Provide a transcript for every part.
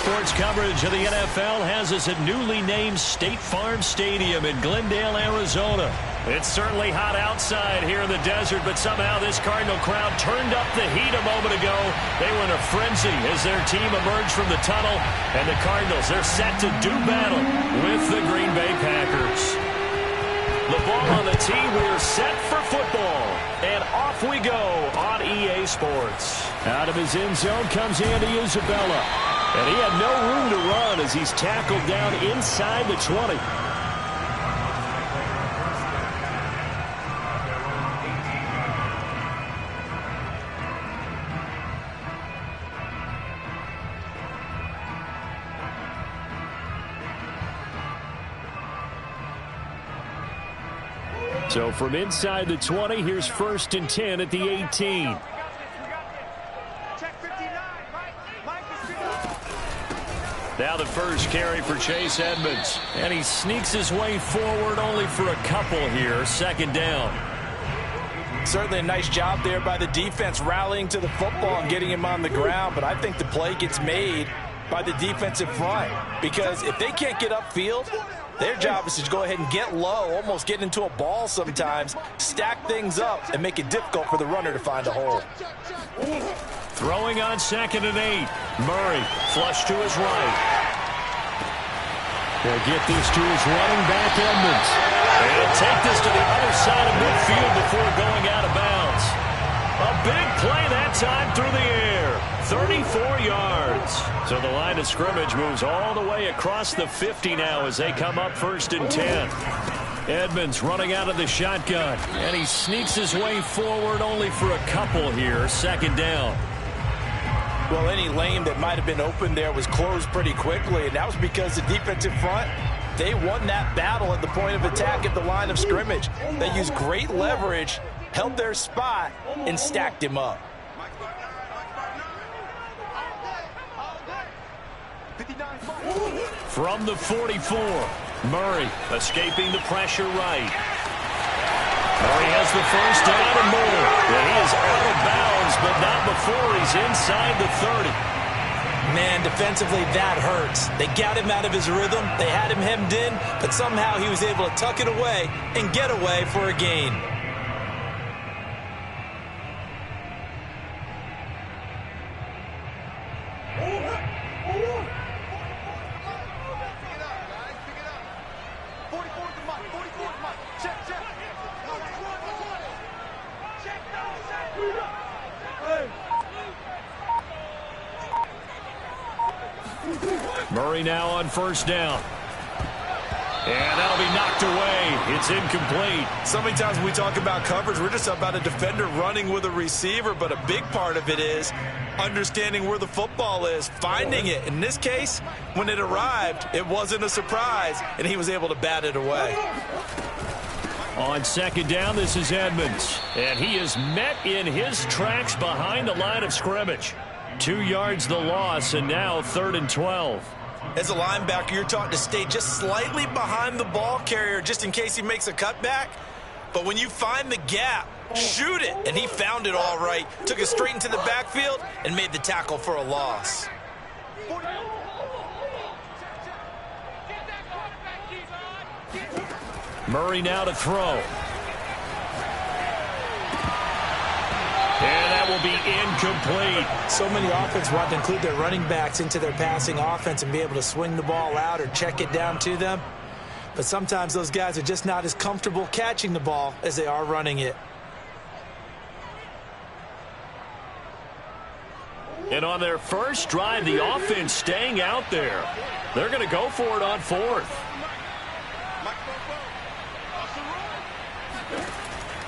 Sports coverage of the NFL has us at newly named State Farm Stadium in Glendale, Arizona. It's certainly hot outside here in the desert, but somehow this Cardinal crowd turned up the heat a moment ago. They were in a frenzy as their team emerged from the tunnel, and the Cardinals, they're set to do battle with the Green Bay Packers. The ball on the tee, we're set for football, and off we go on EA Sports. Out of his end zone comes Andy Isabella, and he had no room to run as he's tackled down inside the 20. So from inside the 20, here's 1st and 10 at the 18. Now the first carry for Chase Edmonds. And he sneaks his way forward only for a couple here. 2nd down. Certainly a nice job there by the defense rallying to the football and getting him on the ground. But I think the play gets made by the defensive front. Because if they can't get upfield, their job is to go ahead and get low, almost get into a ball sometimes, stack things up, and make it difficult for the runner to find a hole. Throwing on 2nd and 8. Murray flush to his right. He'll get this to his running back, Edmonds. And he'll take this to the other side of midfield before going out of bounds. A big play that time through the air. 34 yards. So the line of scrimmage moves all the way across the 50 now as they come up 1st and 10. Edmonds running out of the shotgun. And he sneaks his way forward only for a couple here. 2nd down. Well, any lane that might have been open there was closed pretty quickly, and that was because the defensive front, they won that battle at the point of attack at the line of scrimmage. They used great leverage, held their spot, and stacked him up. From the 44, Murray escaping the pressure right. Murray has the 1st down and more. And he is out of bounds, but not before he's inside the 30. Man, defensively, that hurts. They got him out of his rhythm. They had him hemmed in, but somehow he was able to tuck it away and get away for a gain. Murray now on 1st down. And that'll be knocked away. It's incomplete. So many times when we talk about coverage, we're just about a defender running with a receiver, but a big part of it is understanding where the football is, finding it. In this case, when it arrived, it wasn't a surprise, and he was able to bat it away. On 2nd down, this is Edmonds. And he is met in his tracks behind the line of scrimmage. 2 yards the loss, and now 3rd and 12. As a linebacker, you're taught to stay just slightly behind the ball carrier just in case he makes a cutback. But when you find the gap, shoot it. And he found it all right. Took it straight into the backfield and made the tackle for a loss. Murray now to throw. And that will be incomplete. So many offenses want to include their running backs into their passing offense and be able to swing the ball out or check it down to them. But sometimes those guys are just not as comfortable catching the ball as they are running it. And on their first drive, the offense staying out there. They're going to go for it on 4th.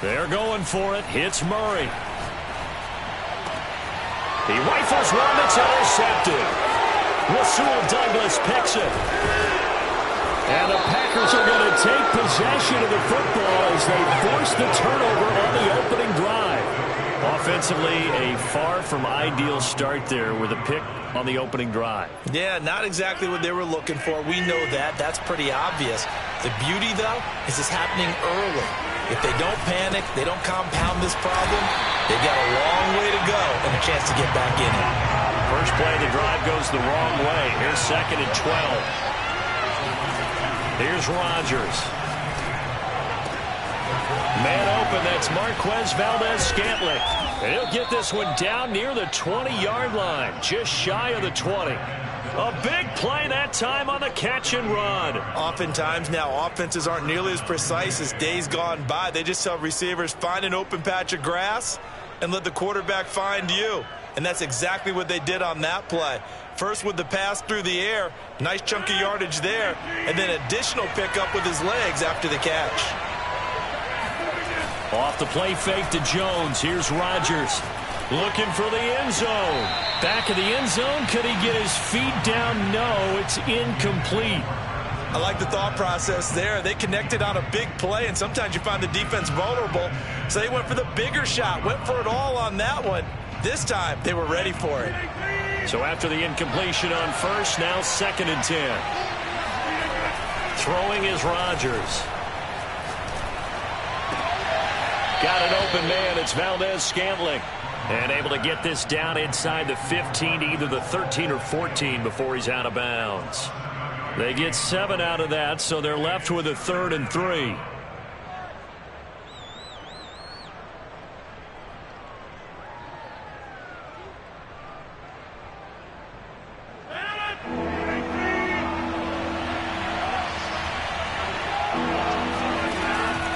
They're going for it. Hits Murray. He rifles one that's intercepted. Rasul Douglas picks it. And the Packers are going to take possession of the football as they force the turnover on the opening drive. Offensively, a far from ideal start there with a pick on the opening drive. Yeah, not exactly what they were looking for. We know that. That's pretty obvious. The beauty, though, is it's happening early. If they don't panic, they don't compound this problem, they've got a long way to go and a chance to get back in it. First play of the drive goes the wrong way. Here's 2nd and 12. Here's Rodgers. Man open, that's Marquez Valdez-Scantling. And he'll get this one down near the 20-yard line, just shy of the 20. A big play that time on the catch and run. Oftentimes now, offenses aren't nearly as precise as days gone by. They just tell receivers, find an open patch of grass and let the quarterback find you. And that's exactly what they did on that play. First with the pass through the air, nice chunk of yardage there, and then additional pickup with his legs after the catch. Off the play fake to Jones. Here's Rodgers looking for the end zone. Back of the end zone. Could he get his feet down? No, it's incomplete. I like the thought process there. They connected on a big play, and sometimes you find the defense vulnerable. So they went for the bigger shot, went for it all on that one. This time, they were ready for it. So after the incompletion on first, now 2nd and 10. Throwing is Rodgers. Got an open man. It's Valdez-Scantling. And able to get this down inside the 15 to either the 13 or 14 before he's out of bounds. They get 7 out of that, so they're left with a 3rd and 3.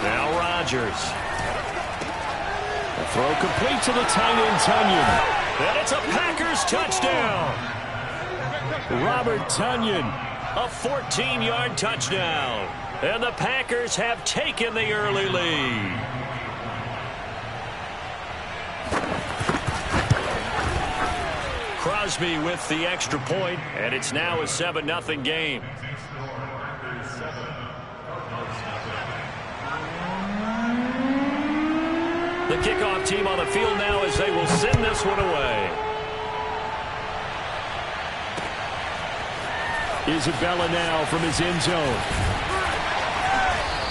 Now Rodgers. Throw complete to the tight end, Tonyan. And it's a Packers touchdown. Robert Tonyan, a 14-yard touchdown. And the Packers have taken the early lead. Crosby with the extra point, and it's now a 7-0 game. The kickoff team on the field now as they will send this one away. Isabella now from his end zone.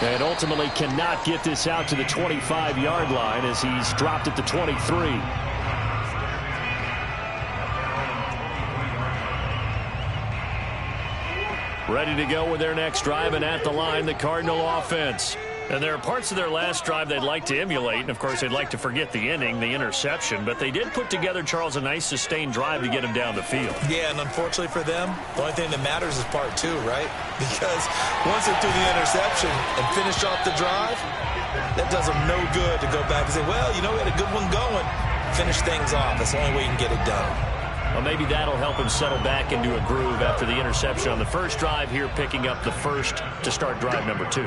And ultimately cannot get this out to the 25-yard line as he's dropped at the 23. Ready to go with their next drive, and at the line, the Cardinal offense. And there are parts of their last drive they'd like to emulate, and of course they'd like to forget the inning, the interception, but they did put together, Charles, a nice sustained drive to get him down the field. Yeah, and unfortunately for them, the only thing that matters is part 2, right? Because once they threw the interception and finished off the drive, that does them no good to go back and say, well, you know, we had a good one going. Finish things off. That's the only way you can get it done. Well, maybe that'll help him settle back into a groove after the interception on the first drive here, picking up the first to start drive number 2.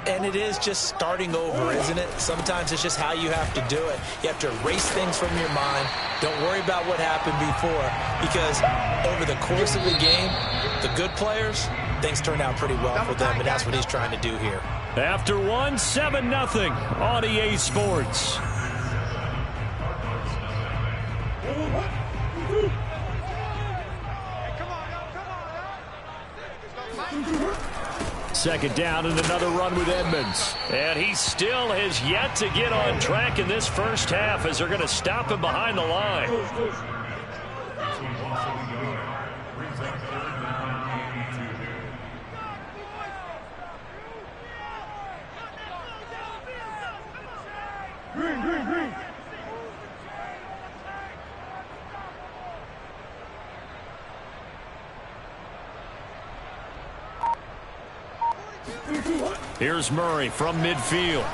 And it is just starting over, isn't it? Sometimes it's just how you have to do it. You have to erase things from your mind. Don't worry about what happened before, because over the course of the game, the good players, things turn out pretty well for them, and that's what he's trying to do here. After one, 7-0 on EA Sports. Second down and another run with Edmonds. And he still has yet to get on track in this first half as they're going to stop him behind the line. Here's Murray from midfield.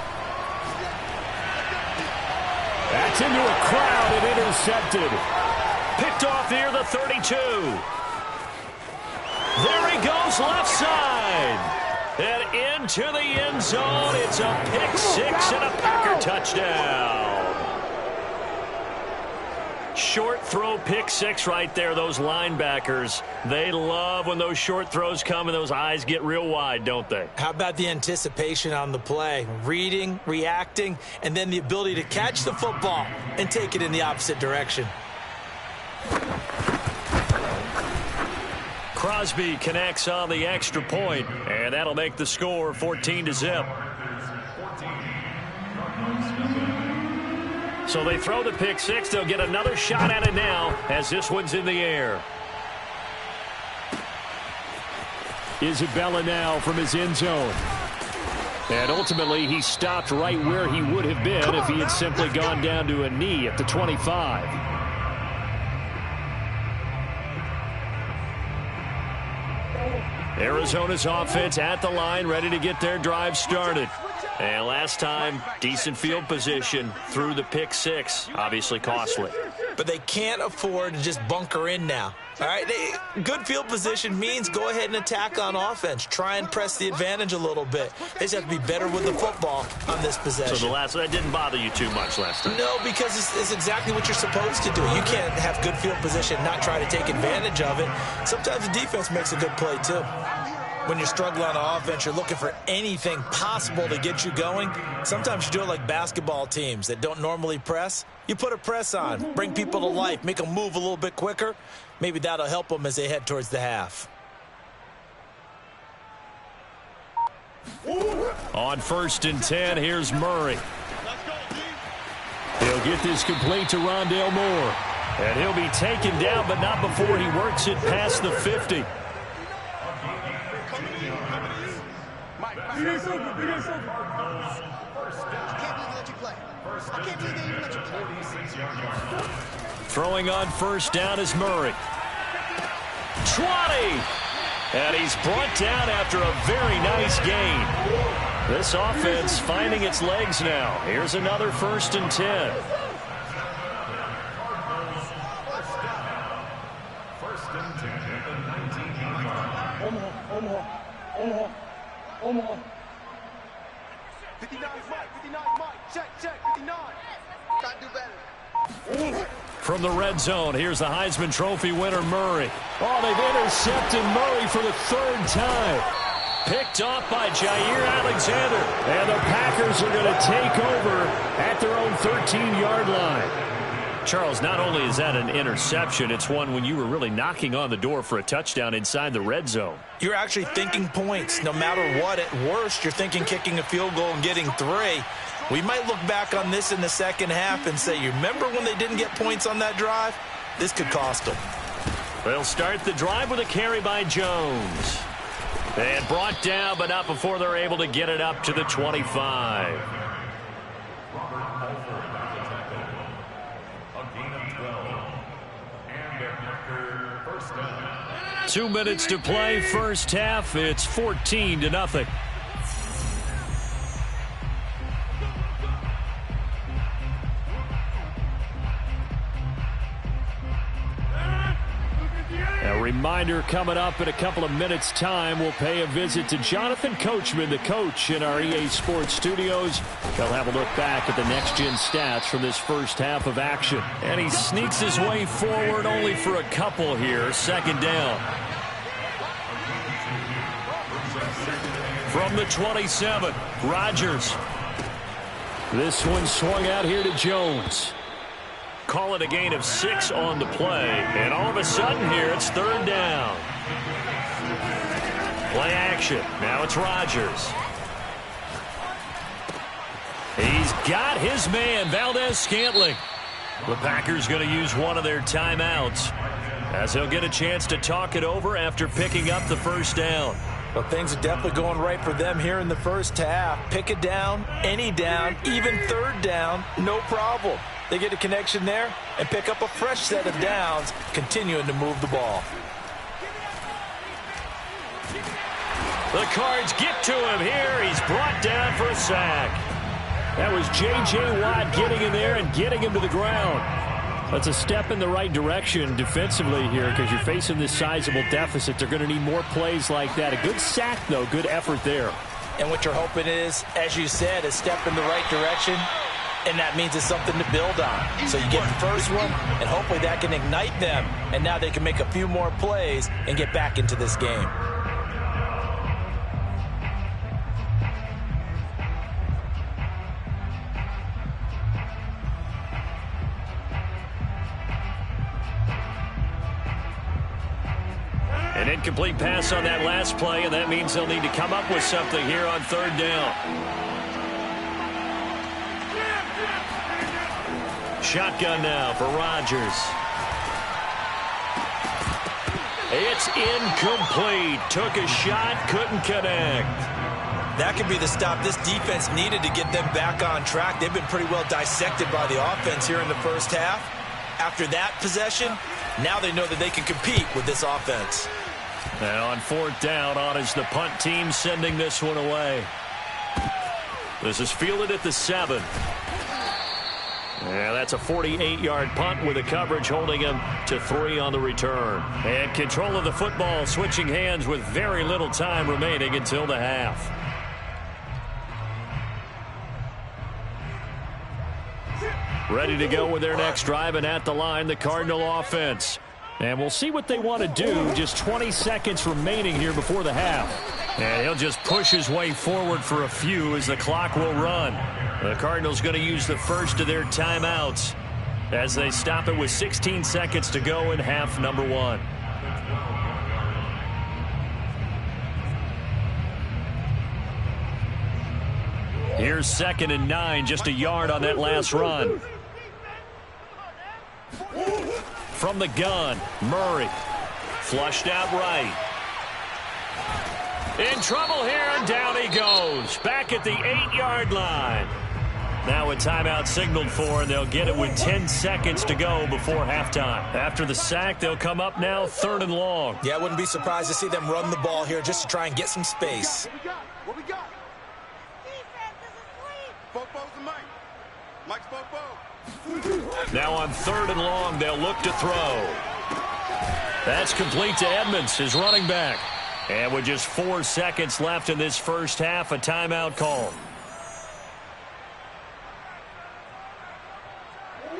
That's into a crowd and intercepted. Picked off near the 32. There he goes left side. And into the end zone. It's a pick-6 and a Packer touchdown. Short throw pick-6 right there. Those linebackers, they love when those short throws come and those eyes get real wide, don't they? How about the anticipation on the play? Reading, reacting, and then the ability to catch the football and take it in the opposite direction. Crosby connects on the extra point, and that'll make the score 14-0. So they throw the pick six. They'll get another shot at it now as this one's in the air. Isabella now from his end zone. And ultimately, he stopped right where he would have been if he had simply gone down to a knee at the 25. Arizona's offense at the line, ready to get their drive started. And last time, decent field position through the pick six. Obviously costly. But they can't afford to just bunker in now. All right, good field position means go ahead and attack on offense. Try and press the advantage a little bit. They just have to be better with the football on this possession. So that didn't bother you too much last time? No, because it's exactly what you're supposed to do. You can't have good field position, not try to take advantage of it. Sometimes the defense makes a good play too. When you're struggling on offense, you're looking for anything possible to get you going. Sometimes you do it like basketball teams that don't normally press. You put a press on, bring people to life, make them move a little bit quicker. Maybe that'll help them as they head towards the half. On 1st and 10, here's Murray. He'll get this complete to Rondale Moore. And he'll be taken down, but not before he works it past the 50. Throwing on 1st down is Murray. 20! And he's brought down after a very nice gain. This offense finding its legs now. Here's another 1st and 10. Omaha. 59 Mike, check, 59. Gotta do better. From the red zone, here's the Heisman Trophy winner, Murray. Oh, they've intercepted Murray for the 3rd time. Picked off by Jair Alexander. And the Packers are going to take over at their own 13-yard line. Charles, not only is that an interception, it's one when you were really knocking on the door for a touchdown inside the red zone. You're actually thinking points. No matter what, at worst, you're thinking kicking a field goal and getting 3. We might look back on this in the second half and say, you remember when they didn't get points on that drive? This could cost them. They'll start the drive with a carry by Jones. And brought down, but not before they're able to get it up to the 25. 2 minutes to play, first half. It's 14-0. A reminder coming up in a couple of minutes' time. We'll pay a visit to Jonathan Coachman, the coach in our EA Sports studios. He'll have a look back at the next-gen stats from this first half of action. And he sneaks his way forward only for a couple here. 2nd down. From the 27, Rodgers. This one swung out here to Jones. Call it a gain of 6 on the play. And all of a sudden here, it's 3rd down. Play action. Now it's Rodgers. He's got his man, Valdez-Scantling. The Packers going to use one of their timeouts as he'll get a chance to talk it over after picking up the 1st down. Well, things are definitely going right for them here in the first half. Pick it down, any down, even 3rd down, no problem. They get a connection there and pick up a fresh set of downs, continuing to move the ball. The Cards get to him here. He's brought down for a sack. That was J.J. Watt getting in there and getting him to the ground. That's a step in the right direction defensively here because you're facing this sizable deficit. They're going to need more plays like that. A good sack, though. Good effort there. And what you're hoping is, as you said, a step in the right direction, and that means it's something to build on. So you get the first one, and hopefully that can ignite them, and now they can make a few more plays and get back into this game. An incomplete pass on that last play, and that means they'll need to come up with something here on 3rd down. Shotgun now for Rodgers. It's incomplete. Took a shot, couldn't connect. That could be the stop this defense needed to get them back on track. They've been pretty well dissected by the offense here in the first half. After that possession, now they know that they can compete with this offense. And on fourth down, on is the punt team sending this one away. This is fielded at the 7. Yeah, that's a 48-yard punt with the coverage holding him to 3 on the return. And control of the football, switching hands with very little time remaining until the half. Ready to go with their next drive, and at the line, the Cardinal offense. And we'll see what they want to do. Just 20 seconds remaining here before the half. And he'll just push his way forward for a few as the clock will run. The Cardinals going to use the first of their timeouts as they stop it with 16 seconds to go in half number 1. Here's 2nd and 9, just a yard on that last run. From the gun, Murray. Flushed out right. In trouble here, and down he goes. Back at the 8-yard line. Now a timeout signaled for, and they'll get it with 10 seconds to go before halftime. After the sack, they'll come up now 3rd and long. Yeah, I wouldn't be surprised to see them run the ball here just to try and get some space. What we got? Defense, this is sweet. Bobo's and Mike. Mike's Bobo. Now on 3rd and long, they'll look to throw. That's complete to Edmonds, his running back. And with just 4 seconds left in this first half, a timeout call.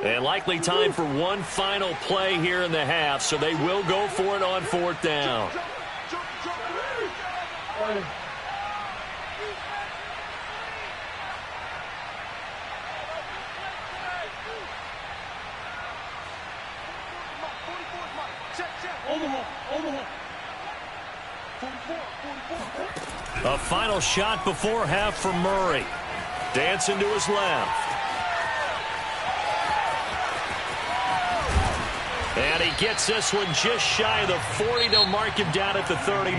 And likely time for one final play here in the half, so they will go for it on 4th down. A final shot before half for Murray. Dancing to his left. And he gets this one just shy of the 40. They'll mark him down at the 39.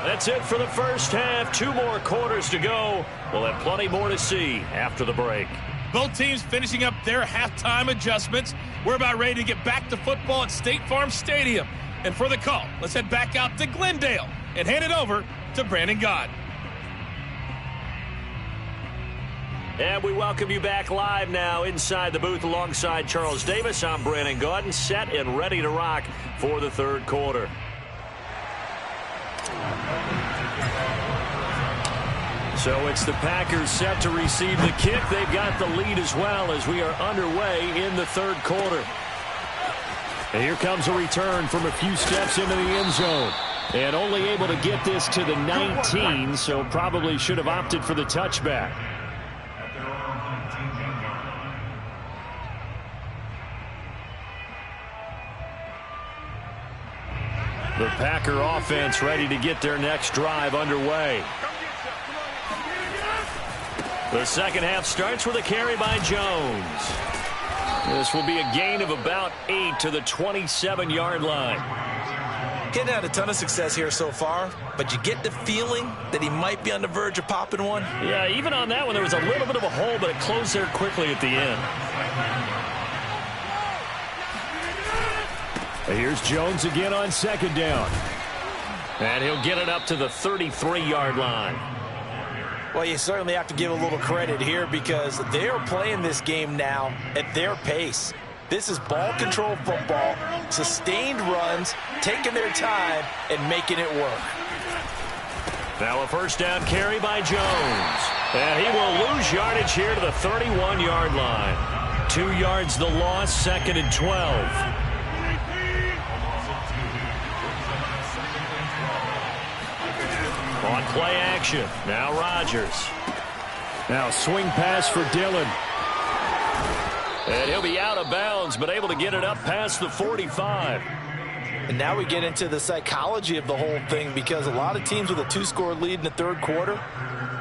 That's it for the first half. 2 more quarters to go. We'll have plenty more to see after the break. Both teams finishing up their halftime adjustments. We're about ready to get back to football at State Farm Stadium. And for the call, let's head back out to Glendale and hand it over to Brandon Gott. And we welcome you back live now inside the booth alongside Charles Davis. I'm Brandon Gott, set and ready to rock for the 3rd quarter. So it's the Packers set to receive the kick. They've got the lead as well as we are underway in the 3rd quarter. And here comes a return from a few steps into the end zone. And only able to get this to the 19, so probably should have opted for the touchback. The Packer offense ready to get their next drive underway. The second half starts with a carry by Jones. This will be a gain of about 8 to the 27-yard line. Getting had a ton of success here so far, but you get the feeling that he might be on the verge of popping one. Yeah, even on that one, there was a little bit of a hole, but it closed there quickly at the end. Here's Jones again on 2nd down. And he'll get it up to the 33-yard line. Well, you certainly have to give a little credit here because they are playing this game now at their pace. This is ball control football, sustained runs, taking their time, and making it work. Now a first down carry by Jones. And he will lose yardage here to the 31-yard line. 2 yards the loss, 2nd and 12. On play action, now Rodgers. Now swing pass for Dillon. And he'll be out of bounds, but able to get it up past the 45. And now we get into the psychology of the whole thing because a lot of teams with a 2-score lead in the 3rd quarter,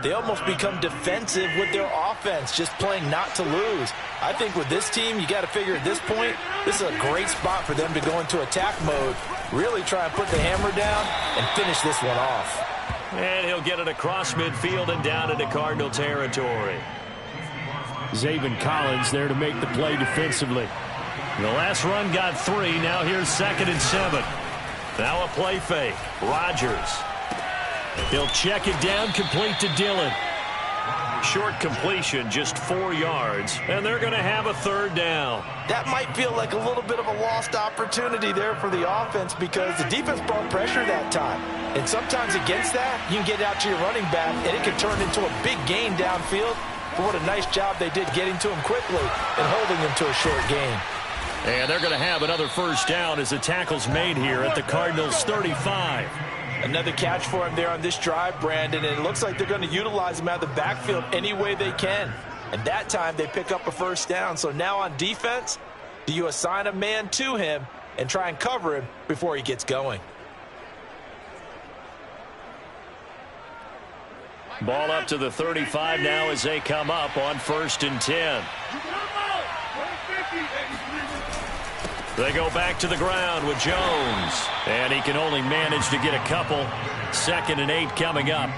they almost become defensive with their offense, just playing not to lose. I think with this team, you got to figure at this point, this is a great spot for them to go into attack mode, really try and put the hammer down and finish this one off. And he'll get it across midfield and down into Cardinal territory. Zaven Collins there to make the play defensively. The last run got 3. Now here's 2nd and 7. Now a play fake. Rodgers. He'll check it down, complete to Dillon. Short completion, just 4 yards, and they're going to have a 3rd down. That might feel like a little bit of a lost opportunity there for the offense because the defense brought pressure that time. And sometimes against that, you can get out to your running back, and it can turn into a big gain downfield. But what a nice job they did getting to him quickly and holding him to a short gain. And they're going to have another 1st down as the tackle's made here at the Cardinals' 35. Another catch for him there on this drive, Brandon, and it looks like they're going to utilize him out of the backfield any way they can. And that time they pick up a 1st down. So now on defense, do you assign a man to him and try and cover him before he gets going? Ball up to the 35 now as they come up on 1st and 10. They go back to the ground with Jones. And he can only manage to get a couple. 2nd and 8 coming up.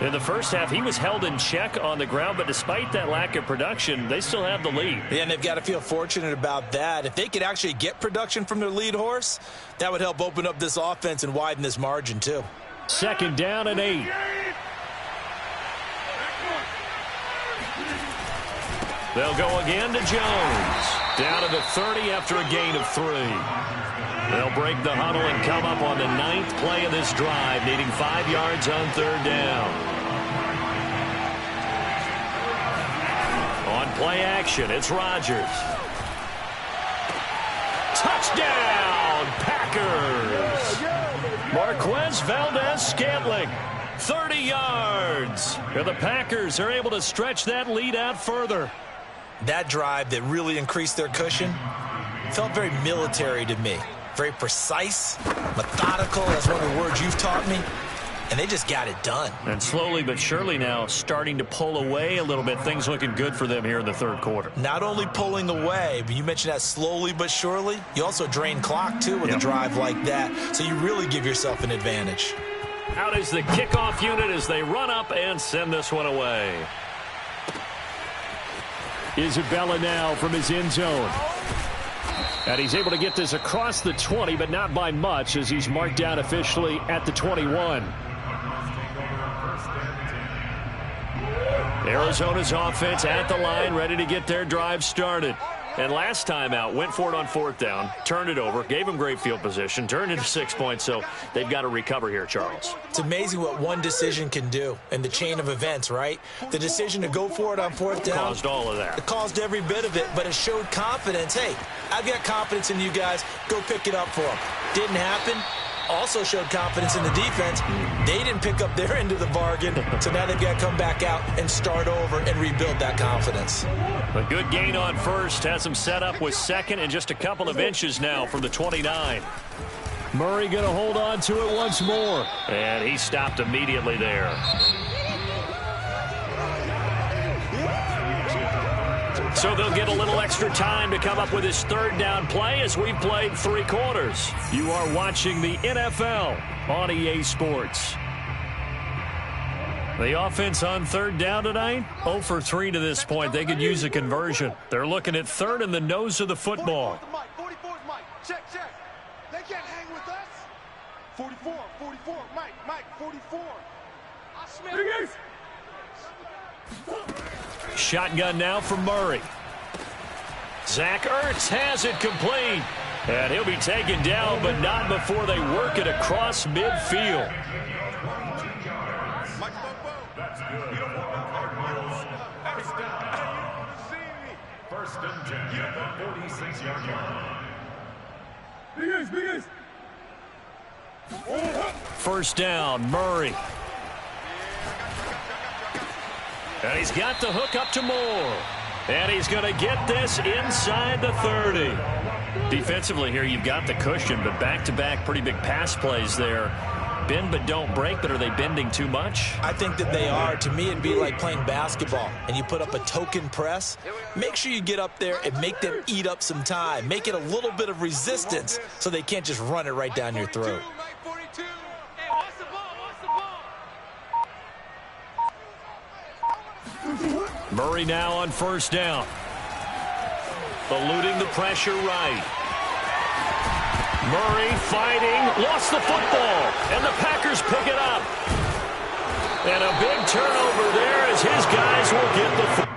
In the first half, he was held in check on the ground, but despite that lack of production, they still have the lead. Yeah, and they've got to feel fortunate about that. If they could actually get production from their lead horse, that would help open up this offense and widen this margin too. 2nd down and 8. They'll go again to Jones. Down to the 30 after a gain of 3. They'll break the huddle and come up on the 9th play of this drive, needing 5 yards on 3rd down. On play action, it's Rodgers. Touchdown, Packers! Marquez Valdez-Scantling. 30 yards. And the Packers are able to stretch that lead out further. That drive that really increased their cushion felt very military to me. Very precise, methodical. That's one of the words you've taught me. And they just got it done. And slowly but surely now starting to pull away a little bit. Things looking good for them here in the 3rd quarter. Not only pulling away, but you mentioned that slowly but surely. You also drain clock, too, with a drive like that. So you really give yourself an advantage. Out is the kickoff unit as they run up and send this one away. Isabella now from his end zone. And he's able to get this across the 20, but not by much as he's marked down officially at the 21. Arizona's offense at the line, ready to get their drive started. And last time out, went for it on 4th down, turned it over, gave them great field position, turned into 6 points, so they've got to recover here, Charles. It's amazing what one decision can do in the chain of events, right? The decision to go for it on 4th down. Caused all of that. It caused every bit of it, but it showed confidence. Hey, I've got confidence in you guys. Go pick it up for them. Didn't happen. Also showed confidence in the defense. They didn't pick up their end of the bargain, so now they've got to come back out and start over and rebuild that confidence. A good gain on 1st. Has him set up with 2nd and just a couple of inches now from the 29. Murray going to hold on to it once more. And he stopped immediately there. So they'll get a little extra time to come up with his 3rd down play as we've played 3 quarters. You are watching the NFL on EA Sports. The offense on 3rd down tonight, 0 for 3 to this point. They could use a conversion. They're looking at 3rd in the nose of the football. 44 is Mike. Check. They can't hang with us. 44, Mike, 44. I smell it. Shotgun now from Murray. Zach Ertz has it complete. And he'll be taken down, but not before they work it across midfield. That's good. First and 10 at the 46-yard line. First down, Murray. And he's got the hook up to Moore. And he's going to get this inside the 30. Defensively here, you've got the cushion, but back-to-back pretty big pass plays there. bend but don't break, but are they bending too much? I think that they are. To me, it'd be like playing basketball, and you put up a token press. Make sure you get up there and make them eat up some time. Make it a little bit of resistance so they can't just run it right down your throat. Murray now on first down. Eluding the pressure right. Murray fighting, lost the football, and the Packers pick it up. And a big turnover there as his guys will get the football.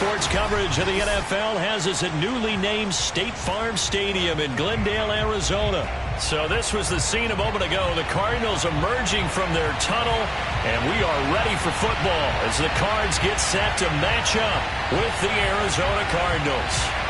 Sports coverage of the NFL has us at newly named State Farm Stadium in Glendale, Arizona. So this was the scene a moment ago. The Cardinals emerging from their tunnel, and we are ready for football as the Cards get set to match up with the Arizona Cardinals.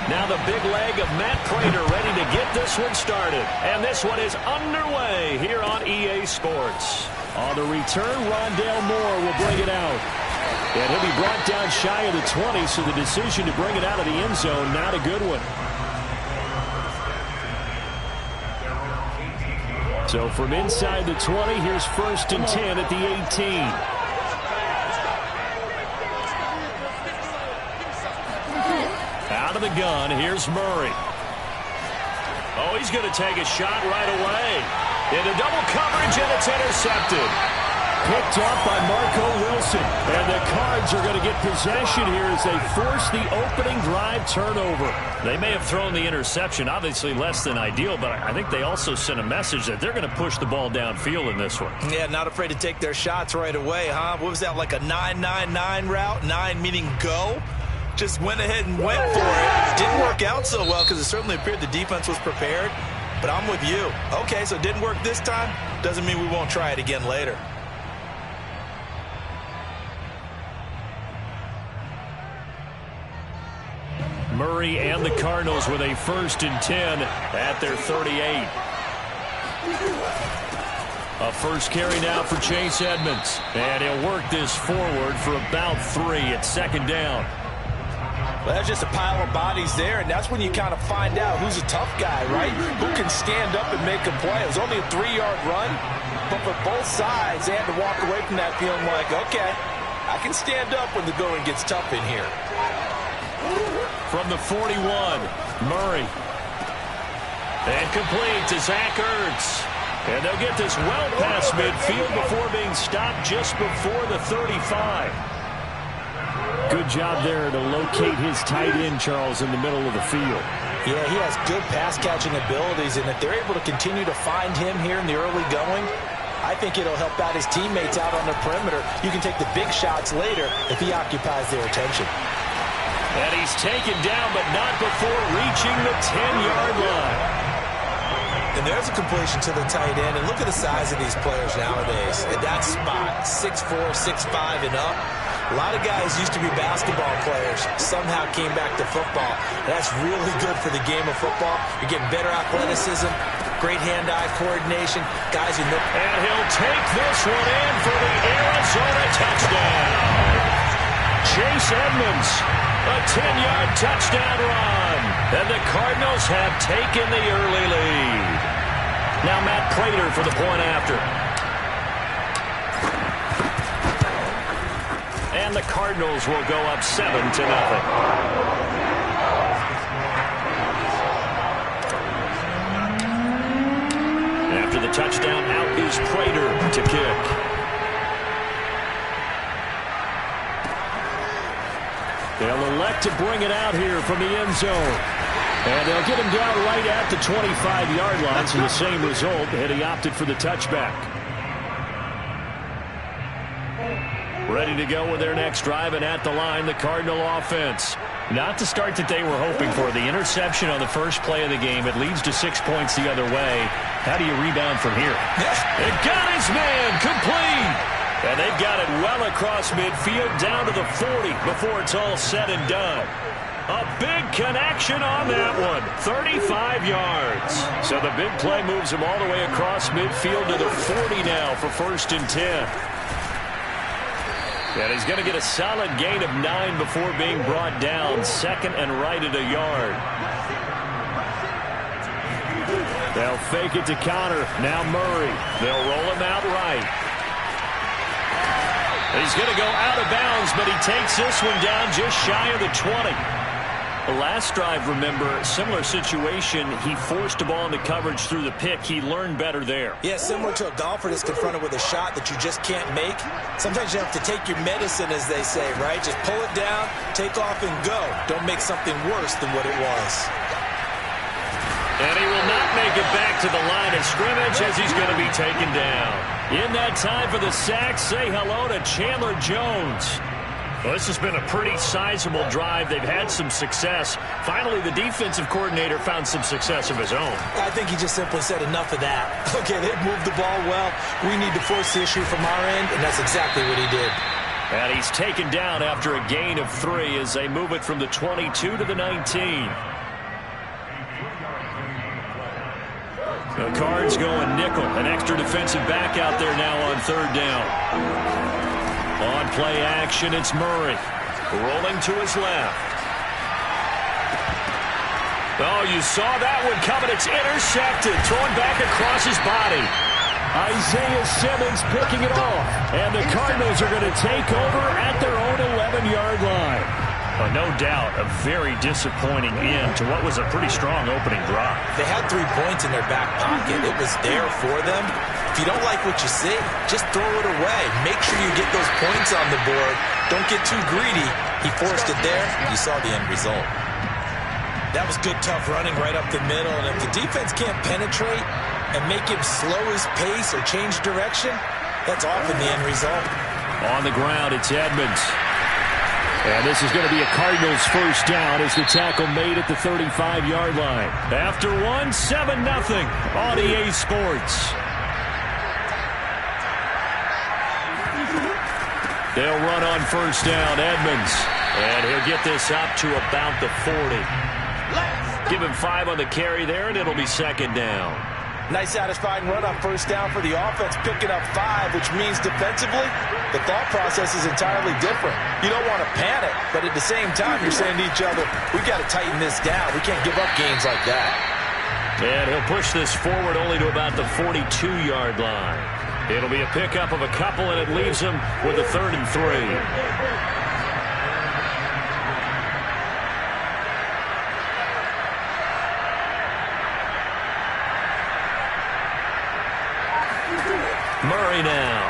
Now the big leg of Matt Prater ready to get this one started. And this one is underway here on EA Sports. On the return, Rondale Moore will bring it out. And he'll be brought down shy of the 20, so the decision to bring it out of the end zone, not a good one. So from inside the 20, here's 1st and 10 at the 18. Out of the gun, here's Murray. Oh, he's going to take a shot right away. Into double coverage, and it's intercepted. Picked up by Marco Wilson. And the Cards are going to get possession here as they force the opening drive turnover. They may have thrown the interception, obviously less than ideal, but I think they also sent a message that they're going to push the ball downfield in this one. Yeah, not afraid to take their shots right away, huh? What was that, like a 9-9-9 route? 9 meaning go? Just went ahead and went for it. Didn't work out so well because it certainly appeared the defense was prepared. But I'm with you. Okay, so it didn't work this time. Doesn't mean we won't try it again later. Murray and the Cardinals with a 1st and 10 at their 38. A first carry now for Chase Edmonds. And he'll work this forward for about 3 at 2nd down. Well, that's just a pile of bodies there, and that's when you kind of find out who's a tough guy, right? Who can stand up and make a play. It was only a 3-yard run, but for both sides, they had to walk away from that feeling like, okay, I can stand up when the going gets tough in here. From the 41, Murray. And complete to Zach Ertz. And they'll get this well past midfield before being stopped just before the 35. Good job there to locate his tight end, Charles, in the middle of the field. Yeah, he has good pass-catching abilities, and if they're able to continue to find him here in the early going, I think it'll help out his teammates out on the perimeter. You can take the big shots later if he occupies their attention. And he's taken down, but not before reaching the 10-yard line. And there's a completion to the tight end, and look at the size of these players nowadays. At that spot, 6'4", 6'5", and up. A lot of guys used to be basketball players, somehow came back to football. That's really good for the game of football. You're getting better athleticism, great hand-eye coordination. Guys who know. And he'll take this one in for the Arizona touchdown. Chase Edmonds, a 10-yard touchdown run. And the Cardinals have taken the early lead. Now Matt Prater for the point after. And the Cardinals will go up 7-0. After the touchdown, out is Prater to kick. They'll elect to bring it out here from the end zone. And they'll get him down right at the 25-yard line, so the same result, and he opted for the touchback. Ready to go with their next drive, and at the line, the Cardinal offense. Not the start that they were hoping for. The interception on the first play of the game. It leads to 6 points the other way. How do you rebound from here? It got his man complete. And they've got it well across midfield down to the 40 before it's all said and done. A big connection on that one. 35 yards. So the big play moves him all the way across midfield to the 40 now for 1st and 10. And he's going to get a solid gain of 9 before being brought down. 2nd and right at a yard. They'll fake it to counter. Now Murray. They'll roll him out right. He's going to go out of bounds, but he takes this one down just shy of the 20. The last drive, remember, similar situation. He forced the ball into coverage through the pick. He learned better there. Yeah, similar to a golfer that's confronted with a shot that you just can't make. Sometimes you have to take your medicine, as they say, right? Just pull it down, take off, and go. Don't make something worse than what it was. And he will not make it back to the line of scrimmage as he's going to be taken down. In that time for the sack, say hello to Chandler Jones. Well, this has been a pretty sizable drive. They've had some success. Finally, the defensive coordinator found some success of his own. I think he just simply said enough of that. Okay, they've moved the ball well. We need to force the issue from our end, and that's exactly what he did. And he's taken down after a gain of 3 as they move it from the 22 to the 19. The Cards going nickel. An extra defensive back out there now on third down. On play action, it's Murray. Rolling to his left. Oh, you saw that one coming. It's intercepted. Thrown back across his body. Isaiah Simmons picking it off. And the Cardinals are going to take over at their own 11-yard line. No doubt a very disappointing end to what was a pretty strong opening drive. They had 3 points in their back pocket. It was there for them. If you don't like what you see, just throw it away. Make sure you get those points on the board. Don't get too greedy. He forced it there. You saw the end result. That was good, tough running right up the middle. And if the defense can't penetrate and make him slow his pace or change direction, that's often the end result. On the ground, it's Edmonds. And this is going to be a Cardinals first down as the tackle made at the 35-yard line. After one, 7-0 on EA Sports. They'll run on first down, Edmonds. And he'll get this up to about the 40. Give him 5 on the carry there, and it'll be second down. Nice satisfying run on first down for the offense, picking up 5, which means defensively, the thought process is entirely different. You don't want to panic, but at the same time, you're saying to each other, we've got to tighten this down. We can't give up gains like that. And he'll push this forward only to about the 42-yard line. It'll be a pickup of a couple, and it leaves him with a 3rd and 3. Murray now.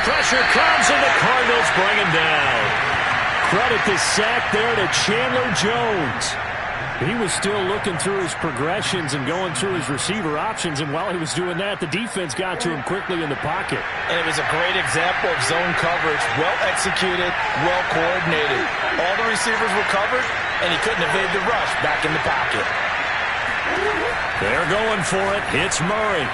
Pressure comes, and the Cardinals bring him down. Credit the sack there to Chandler Jones. He was still looking through his progressions and going through his receiver options, and while he was doing that, the defense got to him quickly in the pocket. And it was a great example of zone coverage. Well executed, well coordinated. All the receivers were covered, and he couldn't evade the rush back in the pocket. They're going for it. It's Murray.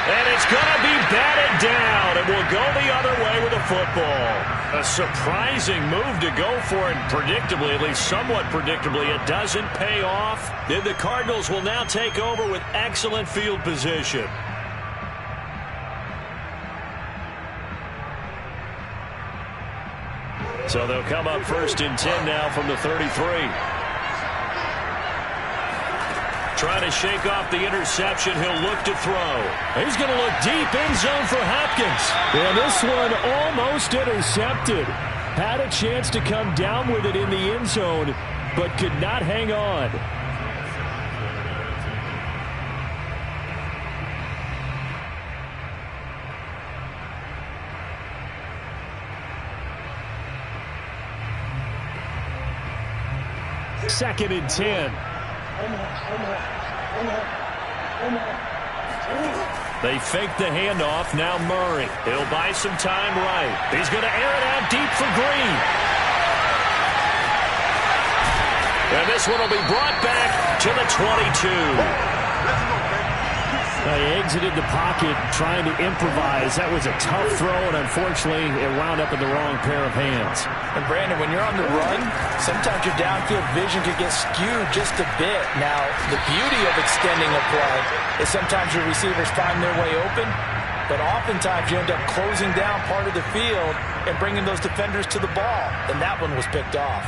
And it's going to be batted down, and will go the other way with the football. A surprising move to go for it, and predictably, at least somewhat predictably, it doesn't pay off. Then the Cardinals will now take over with excellent field position. So they'll come up 1st and 10 now from the 33. Trying to shake off the interception. He'll look to throw. He's going to look deep in zone for Hopkins. And this one almost intercepted. Had a chance to come down with it in the end zone, but could not hang on. Second and 10. They fake the handoff. Now Murray. He'll buy some time right. He's going to air it out deep for Green. And this one will be brought back to the 22. They exited the pocket trying to improvise. That was a tough throw, and unfortunately, it wound up in the wrong pair of hands. And Brandon, when you're on the run, sometimes your downfield vision could get skewed just a bit. Now, the beauty of extending a play is sometimes your receivers find their way open, but oftentimes you end up closing down part of the field and bringing those defenders to the ball, and that one was picked off.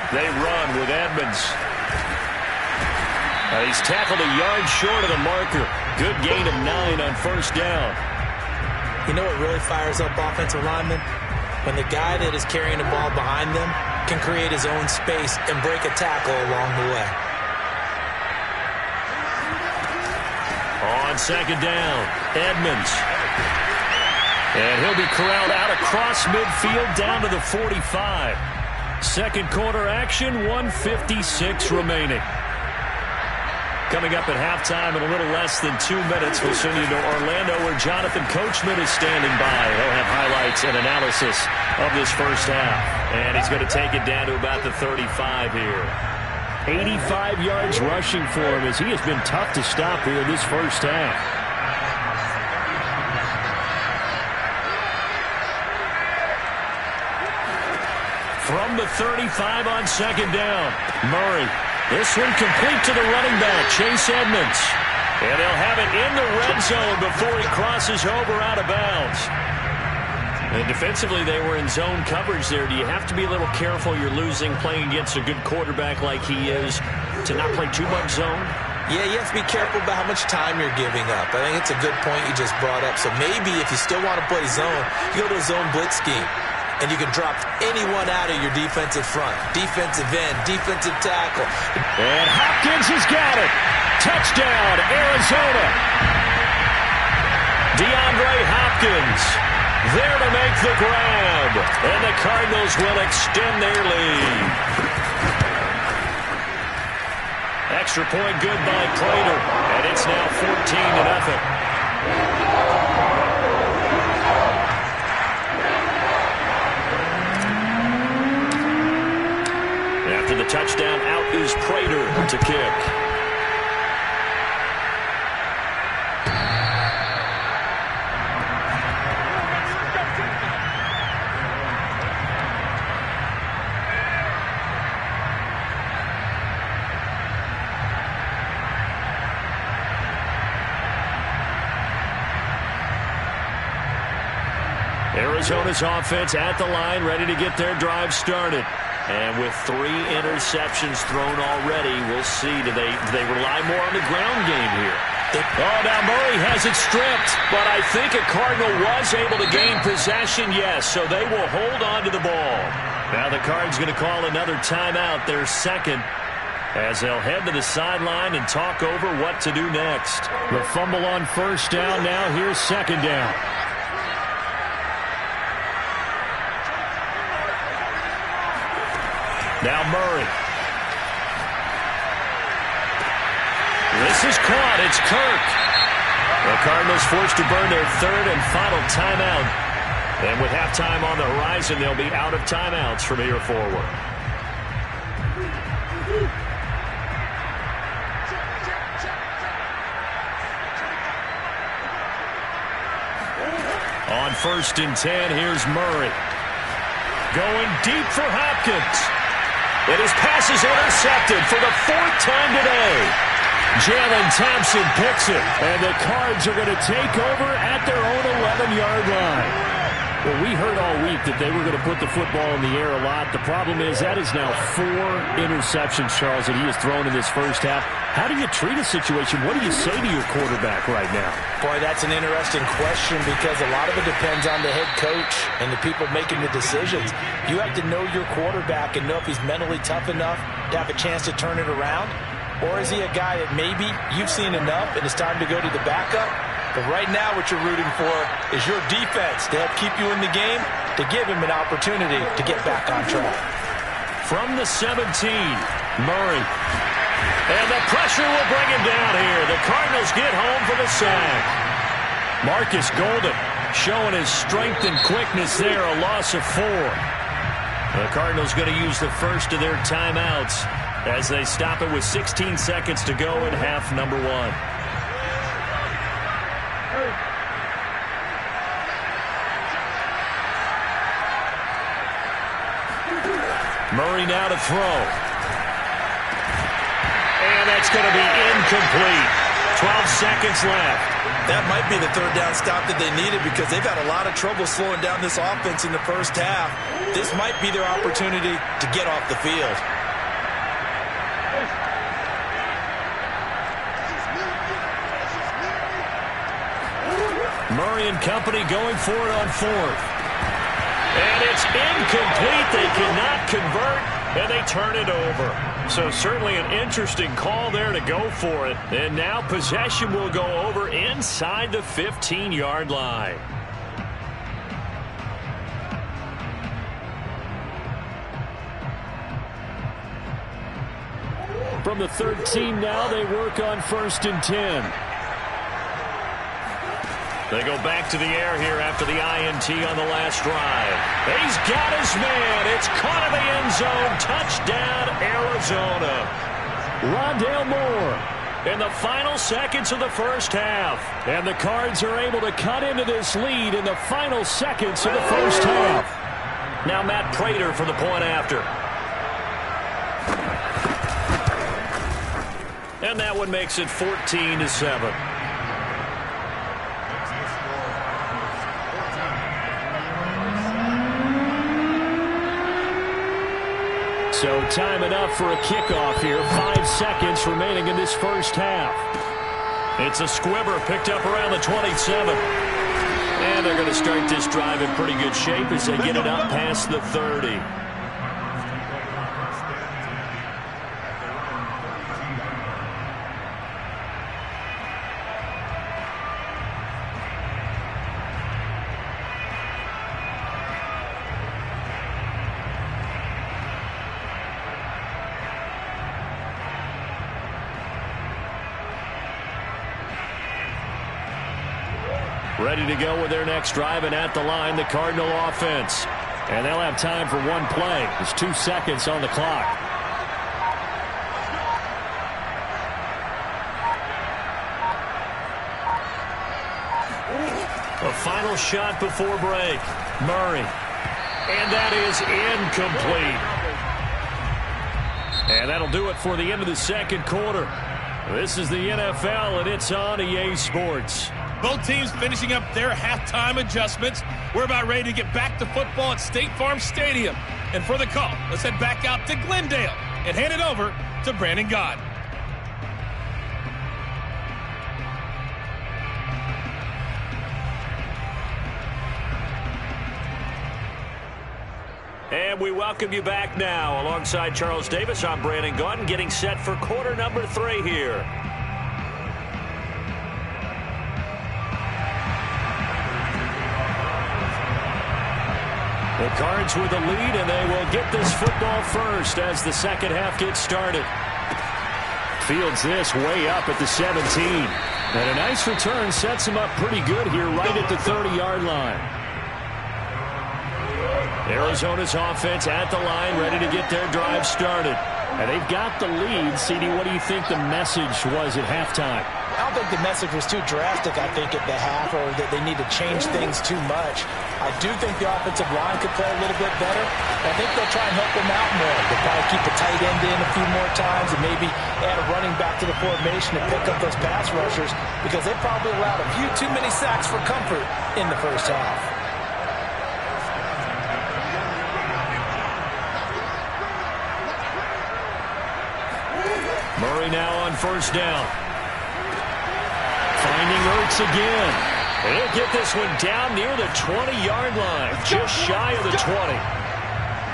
They run with Edmonds. He's tackled a yard short of the marker. Good gain of 9 on first down. You know what really fires up offensive linemen? When the guy that is carrying the ball behind them can create his own space and break a tackle along the way. On second down, Edmonds. And he'll be corralled out across midfield down to the 45. Second quarter action, 1:56 remaining. Coming up at halftime in a little less than 2 minutes, we'll send you to Orlando where Jonathan Coachman is standing by. He'll have highlights and analysis of this first half. And he's going to take it down to about the 35 here. 85 yards rushing for him as he has been tough to stop here in this first half. From the 35 on second down, Murray. This one complete to the running back, Chase Edmonds. And they'll have it in the red zone before he crosses over out of bounds. And defensively, they were in zone coverage there. Do you have to be a little careful? You're losing playing against a good quarterback like he is to not play too much zone? Yeah, you have to be careful about how much time you're giving up. I think it's a good point you just brought up. So maybe if you still want to play zone, you go to a zone blitz scheme. And you can drop anyone out of your defensive front. Defensive end, defensive tackle. And Hopkins has got it. Touchdown, Arizona. DeAndre Hopkins there to make the grab. And the Cardinals will extend their lead. Extra point good by Prater. And it's now 14-0. After the touchdown, out is Prater to kick. Arizona's offense at the line, ready to get their drive started. And with 3 interceptions thrown already, we'll see. Do they rely more on the ground game here? Oh, now Murray has it stripped. But I think a Cardinal was able to gain possession, yes. So they will hold on to the ball. Now the Card's going to call another timeout, their second, as they'll head to the sideline and talk over what to do next. The fumble on first down. Now here's second down. Now Murray. This is caught. It's Kirk. The Cardinals forced to burn their third and final timeout. And with halftime on the horizon, they'll be out of timeouts from here forward. On 1st and 10, here's Murray. Going deep for Hopkins. And his pass is intercepted for the 4th time today. Jalen Thompson picks it. And the Cards are going to take over at their own 11-yard line. Well, we heard all week that they were going to put the football in the air a lot. The problem is that is now 4 interceptions, Charles, that he has thrown in this first half. How do you treat a situation? What do you say to your quarterback right now? Boy, that's an interesting question because a lot of it depends on the head coach and the people making the decisions. You have to know your quarterback and know if he's mentally tough enough to have a chance to turn it around. Or is he a guy that maybe you've seen enough and it's time to go to the backup? But right now what you're rooting for is your defense to help keep you in the game, to give him an opportunity to get back on track. From the 17, Murray. And the pressure will bring him down here. The Cardinals get home for the sack. Marcus Golden showing his strength and quickness there, a loss of 4. The Cardinals going to use the first of their timeouts as they stop it with 16 seconds to go in half number 1. Murray now to throw. And that's going to be incomplete. 12 seconds left. That might be the 3rd down stop that they needed because they've had a lot of trouble slowing down this offense in the first half. This might be their opportunity to get off the field. Murray and company going for it on 4th. And it's incomplete. They cannot convert, and they turn it over. So certainly an interesting call there to go for it. And now possession will go over inside the 15-yard line. From the 13 now, they work on 1st and 10. They go back to the air here after the INT on the last drive. He's got his man. It's caught in the end zone. Touchdown, Arizona. Rondale Moore. In the final seconds of the first half. And the Cards are able to cut into this lead in the final seconds of the first half. Now Matt Prater for the point after. And that one makes it 14-7. So time enough for a kickoff here. 5 seconds remaining in this first half. It's a squibber picked up around the 27. And they're going to start this drive in pretty good shape as they get it up past the 30. Ready to go with their next drive, and at the line, the Cardinal offense. And they'll have time for one play. There's 2 seconds on the clock. A final shot before break. Murray. And that is incomplete. And that'll do it for the end of the second quarter. This is the NFL, and it's on EA Sports. Both teams finishing up their halftime adjustments. We're about ready to get back to football at State Farm Stadium. And for the call, let's head back out to Glendale and hand it over to Brandon God. And we welcome you back now. Alongside Charles Davis, I'm Brandon Gaudin, getting set for quarter number 3 here. The Cards with the lead, and they will get this football first as the second half gets started. Fields this way up at the 17. And a nice return sets him up pretty good here right at the 30-yard line. Arizona's offense at the line, ready to get their drive started. And they've got the lead. CD, what do you think the message was at halftime? I don't think the message was too drastic, I think, at the half, or that they need to change things too much. I do think the offensive line could play a little bit better. I think they'll try and help them out more. They'll probably keep the tight end in a few more times and maybe add a running back to the formation and pick up those pass rushers, because they probably allowed a few too many sacks for comfort in the first half. Murray now on first down. Finding Ertz again. He'll get this one down near the 20-yard line, just shy of the 20.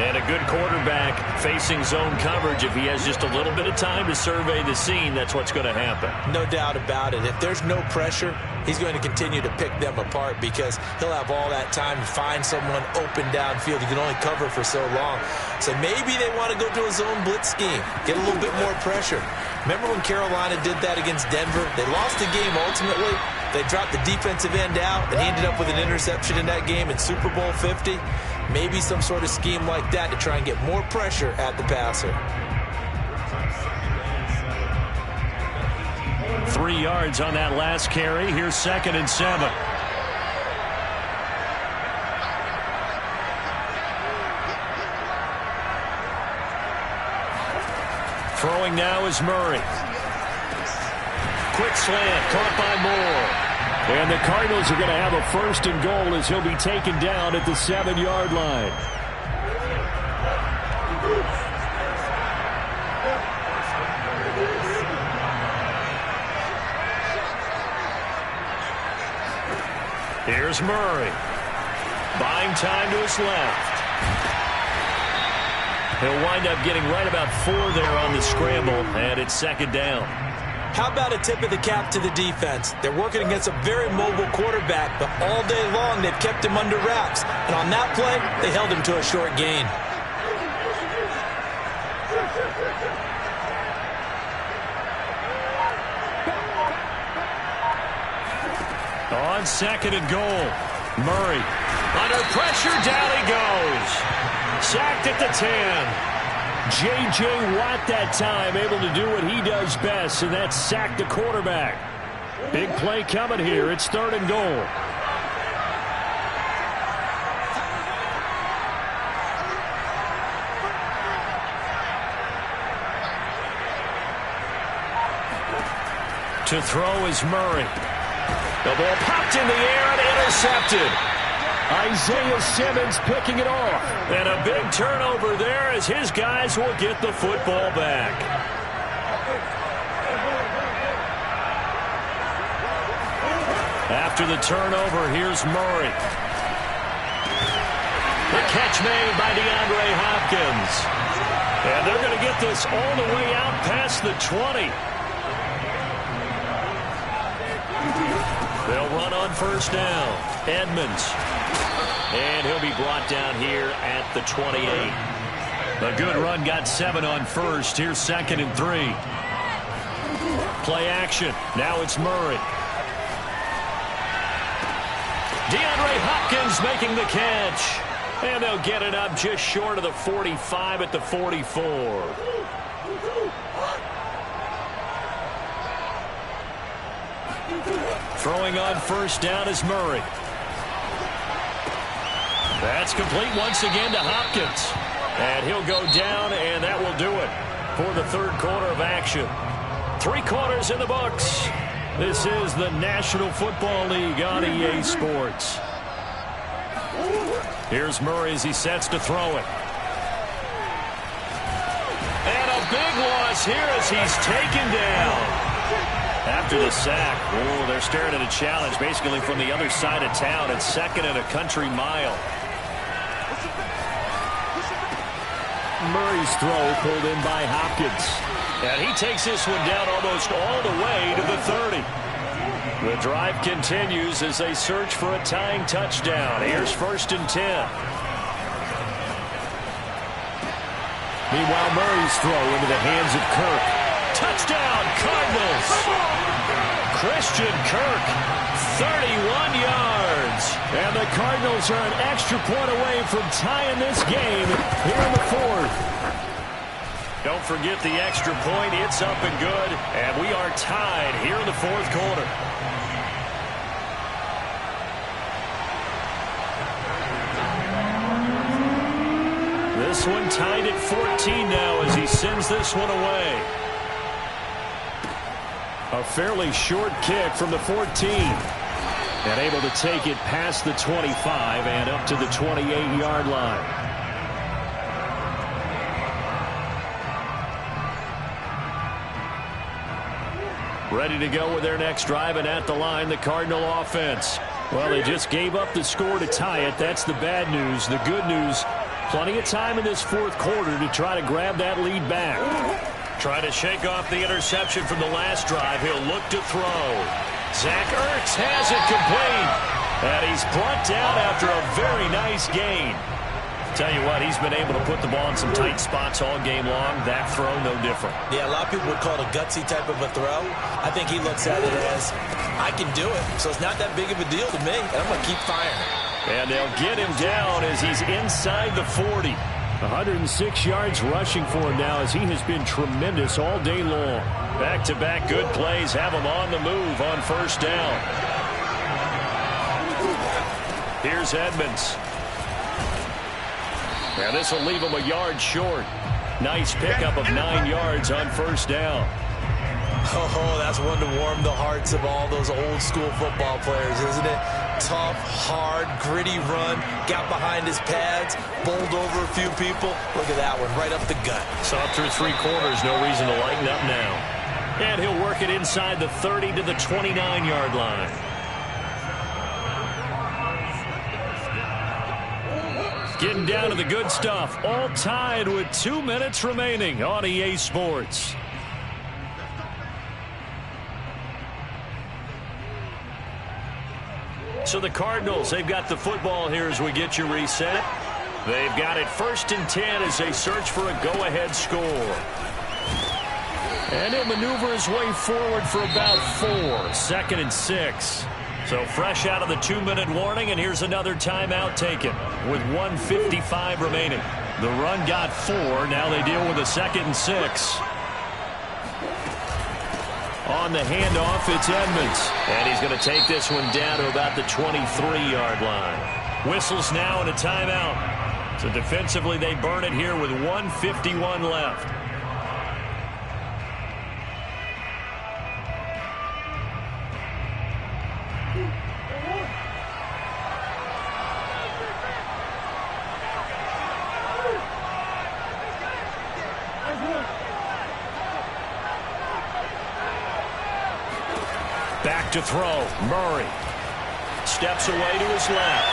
And a good quarterback facing zone coverage. If he has just a little bit of time to survey the scene, that's what's going to happen. No doubt about it. If there's no pressure, he's going to continue to pick them apart, because he'll have all that time to find someone open downfield. He can only cover for so long. So maybe they want to go to a zone blitz scheme, get a little bit more pressure. Remember when Carolina did that against Denver? They lost the game ultimately. They dropped the defensive end out, and he ended up with an interception in that game in Super Bowl 50. Maybe some sort of scheme like that to try and get more pressure at the passer. 3 yards on that last carry. Here's 2nd and 7. Throwing now is Murray. Quick slant, caught by Moore. And the Cardinals are going to have a 1st and goal as he'll be taken down at the 7-yard line. Here's Murray. Buying time to his left. He'll wind up getting right about 4 there on the scramble, and it's 2nd down. How about a tip of the cap to the defense? They're working against a very mobile quarterback, but all day long they've kept him under wraps. And on that play, they held him to a short gain. On 2nd and goal, Murray. Under pressure, down he goes. Sacked at the 10. J.J. Watt that time able to do what he does best, and that's sack the quarterback. Big play coming here. It's 3rd and goal. To throw is Murray. The ball popped in the air and intercepted. Isaiah Simmons picking it off. And a big turnover there as his guys will get the football back. After the turnover, here's Murray. The catch made by DeAndre Hopkins. And they're going to get this all the way out past the 20. They'll run on 1st down. Edmonds. And he'll be brought down here at the 28. A good run, got 7 on 1st. Here's 2nd and 3. Play action. Now it's Murray. DeAndre Hopkins making the catch. And they'll get it up just short of the 45 at the 44. Throwing on 1st down is Murray. That's complete once again to Hopkins. And he'll go down, and that will do it for the 3rd quarter of action. 3 quarters in the books. This is the National Football League on EA Sports. Here's Murray as he sets to throw it. And a big loss here as he's taken down. After the sack, they're staring at a challenge basically from the other side of town. It's 2nd and a country mile. Murray's throw pulled in by Hopkins. And he takes this one down almost all the way to the 30. The drive continues as they search for a tying touchdown. Here's 1st and 10. Meanwhile, Murray's throw into the hands of Kirk. Touchdown, Cardinals. Christian Kirk, 31 yards. And the Cardinals are an extra point away from tying this game here in the 4th. Don't forget the extra point. It's up and good. And we are tied here in the 4th quarter. This one tied at 14 now as he sends this one away. A fairly short kick from the 14. And able to take it past the 25 and up to the 28-yard line. Ready to go with their next drive, and at the line, the Cardinal offense. Well, they just gave up the score to tie it. That's the bad news. The good news, plenty of time in this 4th quarter to try to grab that lead back. Trying to shake off the interception from the last drive. He'll look to throw. Zach Ertz has it complete. And he's brought down after a very nice gain. Tell you what, he's been able to put the ball in some tight spots all game long. That throw, no different. Yeah, a lot of people would call it a gutsy type of a throw. I think he looks at it as, I can do it. So it's not that big of a deal to me, and I'm going to keep firing. And they'll get him down as he's inside the 40. 106 yards rushing for him now as he has been tremendous all day long. Back-to-back good plays have him on the move on 1st down. Here's Edmonds. Now this will leave him a yard short. Nice pickup of 9 yards on 1st down. Oh, that's one to warm the hearts of all those old school football players, isn't it? Tough, hard, gritty run. Got behind his pads, bowled over a few people. Look at that one, right up the gut. So through 3 quarters, no reason to lighten up now. And he'll work it inside the 30 to the 29-yard line. Getting down to the good stuff. All tied with 2 minutes remaining on EA Sports. So the Cardinals, they've got the football here as we get you reset. They've got it 1st and 10 as they search for a go-ahead score. And he'll maneuver his way forward for about 4. 2nd and 6. So fresh out of the 2-minute warning, and here's another timeout taken with 1:55 remaining. The run got 4. Now they deal with a 2nd and 6. On the handoff, it's Edmonds. And he's going to take this one down to about the 23-yard line. Whistles now and a timeout. So defensively, they burn it here with 1:51 left. Back to throw. Murray steps away to his left.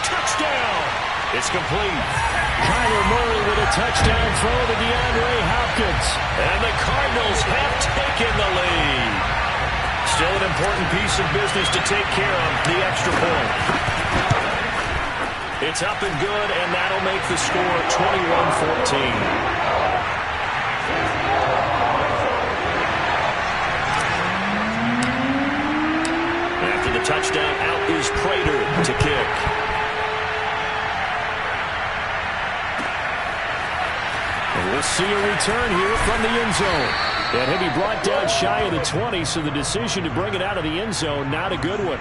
Touchdown! It's complete. Kyler Murray with a touchdown throw to DeAndre Hopkins. And the Cardinals have taken the lead. Still an important piece of business to take care of, the extra point. It's up and good, and that'll make the score 21-14. After the touchdown, out is Prater to kick. And we'll see a return here from the end zone. And he'll be brought down shy of the 20, so the decision to bring it out of the end zone, not a good one.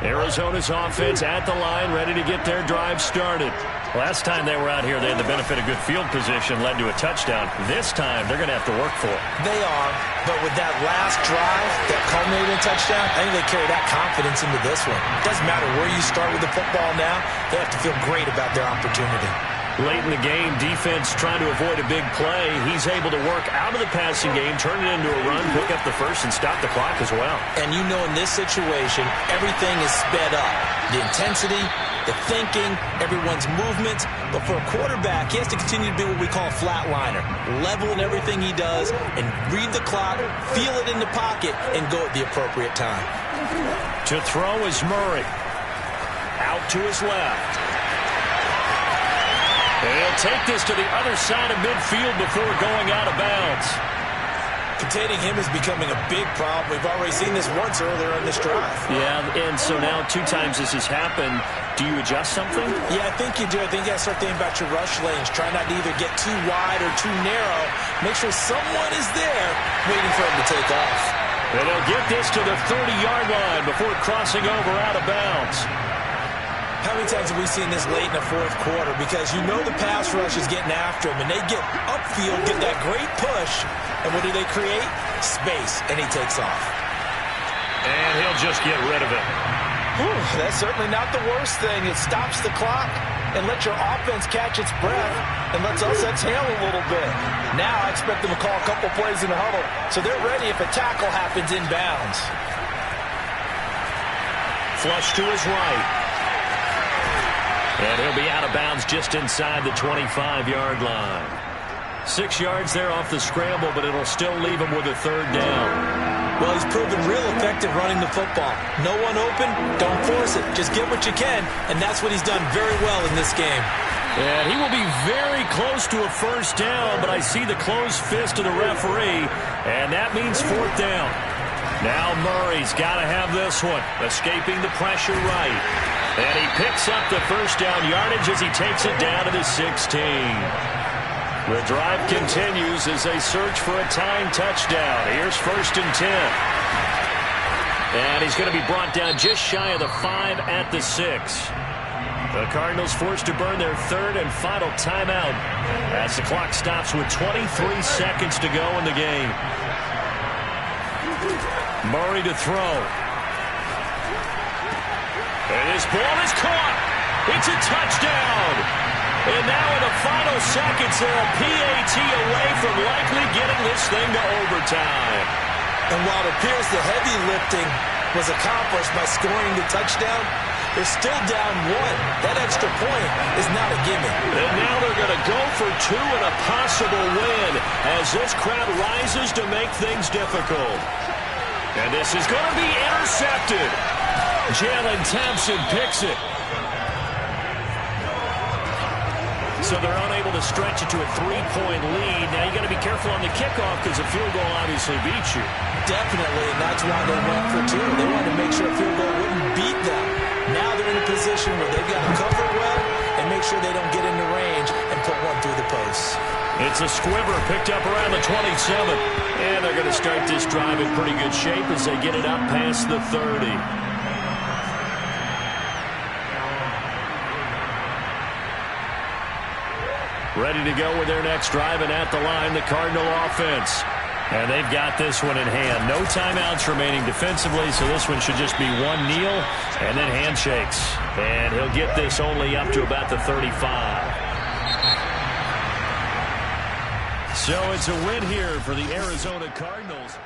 Arizona's offense at the line, ready to get their drive started. Last time they were out here, they had the benefit of good field position, led to a touchdown. This time, they're going to have to work for it. They are, but with that last drive that culminated in a touchdown, I think they carry that confidence into this one. It doesn't matter where you start with the football now. They have to feel great about their opportunity. Late in the game, defense trying to avoid a big play. He's able to work out of the passing game, turn it into a run, pick up the first, and stop the clock as well. And you know in this situation, everything is sped up. The intensity, the thinking, everyone's movements. But for a quarterback, he has to continue to be what we call a flatliner. Level in everything he does and read the clock, feel it in the pocket, and go at the appropriate time. To throw is Murray. Out to his left. And he'll take this to the other side of midfield before going out of bounds. Containing him is becoming a big problem. We've already seen this once earlier in this drive. Yeah, and so now 2 times this has happened. Do you adjust something? Yeah, I think you do. I think you got to start thinking about your rush lanes. Try not to either get too wide or too narrow. Make sure someone is there waiting for him to take off. And he'll get this to the 30-yard line before crossing over out of bounds. How many times have we seen this late in the fourth quarter? Because you know the pass rush is getting after him, and they get upfield, get that great push, and what do they create? Space, and he takes off. And he'll just get rid of it. Whew, that's certainly not the worst thing. It stops the clock and lets your offense catch its breath and lets us exhale a little bit. Now I expect them to call a couple plays in the huddle, so they're ready if a tackle happens inbounds. Flush to his right. And he'll be out of bounds just inside the 25-yard line. 6 yards there off the scramble, but it'll still leave him with a 3rd down. Well, he's proven real effective running the football. No one open, don't force it. Just get what you can, and that's what he's done very well in this game. And he will be very close to a 1st down, but I see the closed fist of the referee, and that means 4th down. Now Murray's got to have this one, escaping the pressure right. And he picks up the 1st down yardage as he takes it down to the 16. The drive continues as they search for a tying touchdown. Here's 1st and 10. And he's going to be brought down just shy of the 5 at the 6. The Cardinals forced to burn their 3rd and final timeout as the clock stops with 23 seconds to go in the game. Murray to throw. And his ball is caught. It's a touchdown. And now in the final seconds, they're a PAT away from likely getting this thing to overtime. And while it appears the heavy lifting was accomplished by scoring the touchdown, they're still down 1. That extra point is not a gimme. And now they're going to go for 2 and a possible win as this crowd rises to make things difficult. And this is going to be intercepted. Jalen Thompson picks it. So they're unable to stretch it to a 3-point lead. Now you got to be careful on the kickoff because a field goal obviously beats you. Definitely, and that's why they went for 2. They wanted to make sure a field goal wouldn't beat them. Now they're in a position where they've got to cover it well and make sure they don't get into range and put one through the post. It's a squibber picked up around the 27. And they're going to start this drive in pretty good shape as they get it up past the 30. Ready to go with their next drive, and at the line, the Cardinal offense. And they've got this one in hand. No timeouts remaining defensively, so this one should just be one kneel and then handshakes. And he'll get this only up to about the 35. So it's a win here for the Arizona Cardinals.